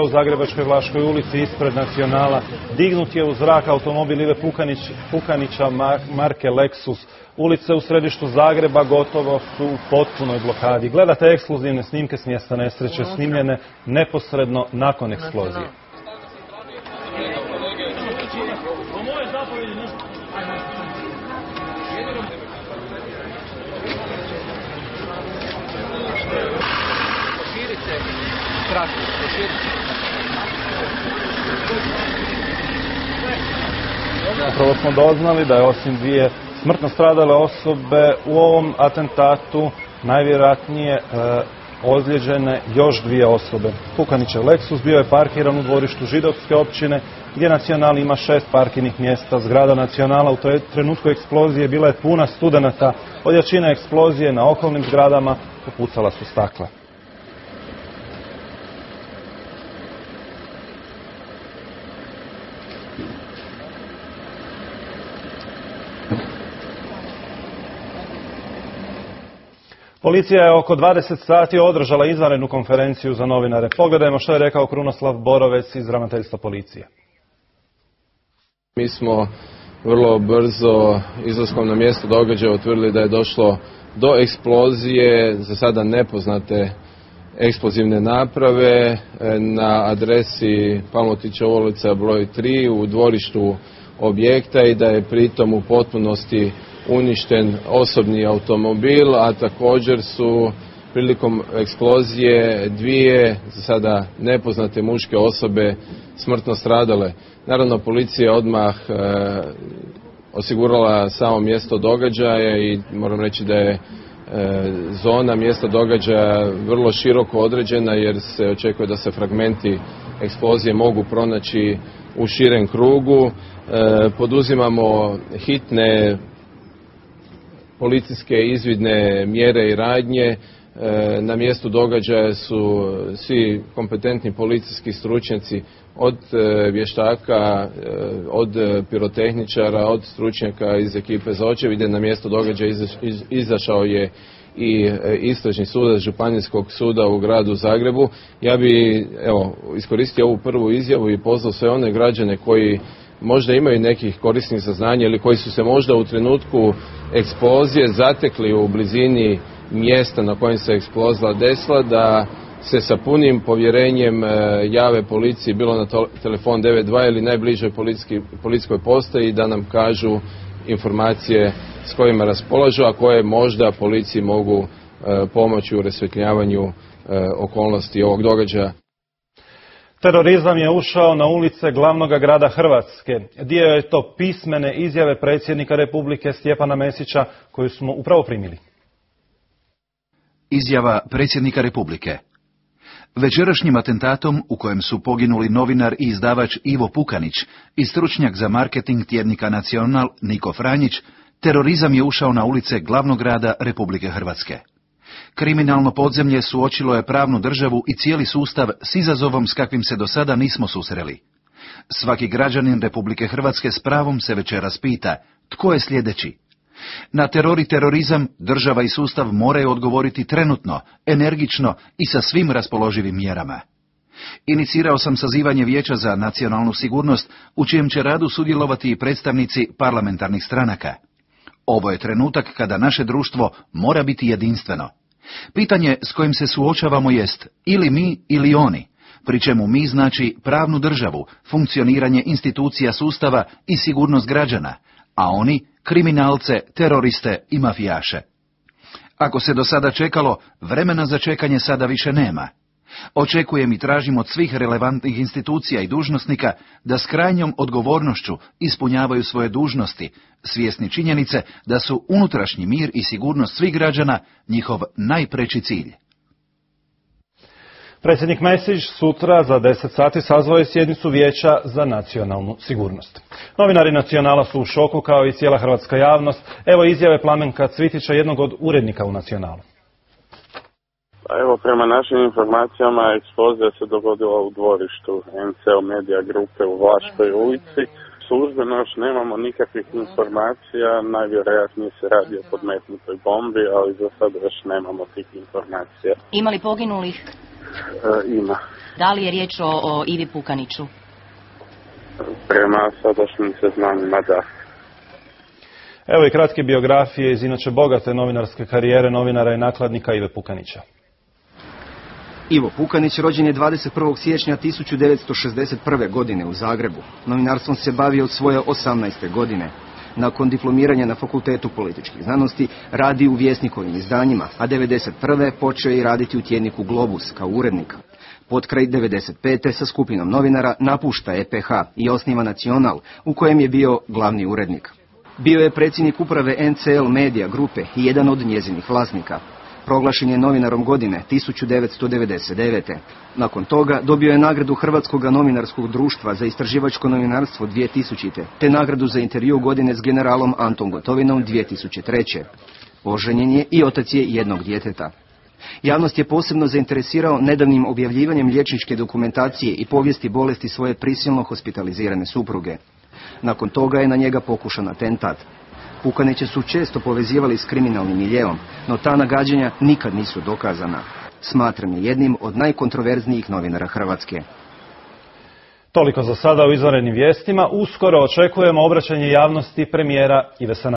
U Zagrebačkoj Vlaškoj ulici ispred Nacionala dignut je u zrak automobil Ive Pukanića marke Lexus. Ulice u središtu Zagreba gotovo su u potpunoj blokadi. Gledate ekskluzivne snimke s mjesta nesreće snimljene neposredno nakon eksplozije. Upravo smo doznali da je osim dvije smrtno stradale osobe u ovom atentatu najvjerojatnije ozlijeđene još dvije osobe. Pukanićev Lexus bio je parkiran u dvorištu Židovske općine gdje Nacional ima 6 parkirnih mjesta. Zgrada Nacionala u trenutku eksplozije bila je puna studenata. Od jačine eksplozije na okolnim zgradama popucala su stakla. Policija je oko 20 sati održala izvanrednu konferenciju za novinare. Pogledajmo što je rekao Krunoslav Borovec iz ravnateljstva policije. Mi smo vrlo brzo izlaskom na mjesto događaja utvrdili da je došlo do eksplozije, za sada nepoznate eksplozivne naprave na adresi Palmotićeva ulica broj 3 u dvorištu objekta i da je pritom u potpunosti uništen osobni automobil, a također su prilikom eksplozije dvije za sada nepoznate muške osobe smrtno stradale. Naravno, policija odmah osigurala samo mjesto događaja i moram reći da je zona mjesta događaja vrlo široko određena jer se očekuje da se fragmenti eksplozije mogu pronaći u širem krugu. Poduzimamo hitne policijske izvidne mjere i radnje. Na mjestu događaja su svi kompetentni policijski stručnjaci od vještaka, od pirotehničara, od stručnjaka iz ekipe za očevide. Na mjesto događaja izašao je i istražni sudac Županijskog suda u gradu Zagrebu. Ja bi iskoristio ovu prvu izjavu i pozvao sve one građane koji možda imaju nekih korisnih saznanja ili koji su se možda u trenutku eksplozije zatekli u blizini mjesta na kojem se eksplozija desila, da se sa punim povjerenjem jave policiji bilo na telefon 92 ili najbližoj policijskoj postaji da nam kažu informacije s kojima raspolažu, a koje možda policiji mogu pomoći u rasvjetljavanju okolnosti ovog događaja. Terorizam je ušao na ulice glavnog grada Hrvatske. Dio je to pismene izjave predsjednika Republike Stjepana Mesića koju smo upravo primili. Izjava predsjednika Republike. Večerašnjim atentatom u kojem su poginuli novinar i izdavač Ivo Pukanić i stručnjak za marketing tjednika Nacional Niko Franjić, terorizam je ušao na ulice glavnog grada Republike Hrvatske. Kriminalno podzemlje suočilo je pravnu državu i cijeli sustav s izazovom s kakvim se do sada nismo susreli. Svaki građanin Republike Hrvatske s pravom se večeras pita tko je sljedeći. Na teror i terorizam država i sustav moraju odgovoriti trenutno, energično i sa svim raspoloživim mjerama. Inicirao sam sazivanje Vijeća za nacionalnu sigurnost u čijem će radu sudjelovati i predstavnici parlamentarnih stranaka. Ovo je trenutak kada naše društvo mora biti jedinstveno. Pitanje s kojim se suočavamo jest ili mi ili oni, pri čemu mi znači pravnu državu, funkcioniranje institucija sustava i sigurnost građana, a oni kriminalce, teroriste i mafijaše. Ako se do sada čekalo, vremena za čekanje sada više nema. Očekujem i tražim od svih relevantnih institucija i dužnosnika da s krajnjom odgovornošću ispunjavaju svoje dužnosti, svjesni činjenice da su unutrašnji mir i sigurnost svih građana njihov najpreći cilj. Predsjednik Mesić sutra za 10 sati sazvao je sjednicu Vijeća za nacionalnu sigurnost. Novinari Nacionala su u šoku kao i cijela hrvatska javnost. Evo izjave Plamenka Cvitića, jednog od urednika u Nacionalu. Evo, prema našim informacijama eksplozija se dogodila u dvorištu NCO Media grupe u Vlaškoj ulici. Službeno još nemamo nikakvih informacija, najvjerojatnije se radi o podmetnutoj bombi, ali za sad još nemamo tih informacija. Ima li poginulih? Ima. Da li je riječ o Ivi Pukaniću? Prema sadašnjim saznanjima da. Evo i kratke biografije iz inače bogate novinarske karijere novinara i nakladnika Ive Pukanića. Ivo Pukanić rođen je 21. siječnja 1961. godine u Zagrebu. Novinarstvom se bavio od svoje 18. godine. Nakon diplomiranja na Fakultetu političkih znanosti radi u Vjesnikovim izdanjima, a 1991. počeo je raditi u tjedniku Globus kao urednik. Potkraj 1995. sa skupinom novinara napušta EPH i osniva Nacional, u kojem je bio glavni urednik. Bio je predsjednik uprave NCL Media grupe i jedan od njezinih vlasnika. Proglašen je novinarom godine 1999. Nakon toga dobio je nagradu Hrvatskog novinarskog društva za istraživačko novinarstvo 2000. te nagradu za intervju godine s generalom Antom Gotovinom 2003. Oženjen je i otac je jednog djeteta. Javnost je posebno zainteresirao nedavnim objavljivanjem liječničke dokumentacije i povijesti bolesti svoje prisilno hospitalizirane supruge. Nakon toga je na njega pokušan atentat. Pukaniće su često povezivali s kriminalnim miljeom, no ta nagađanja nikad nisu dokazana. Smatran je jednim od najkontroverznijih novinara Hrvatske. Toliko za sada u izvanrednim vijestima. Uskoro očekujemo obraćanje javnosti premijera Ive Sanadera.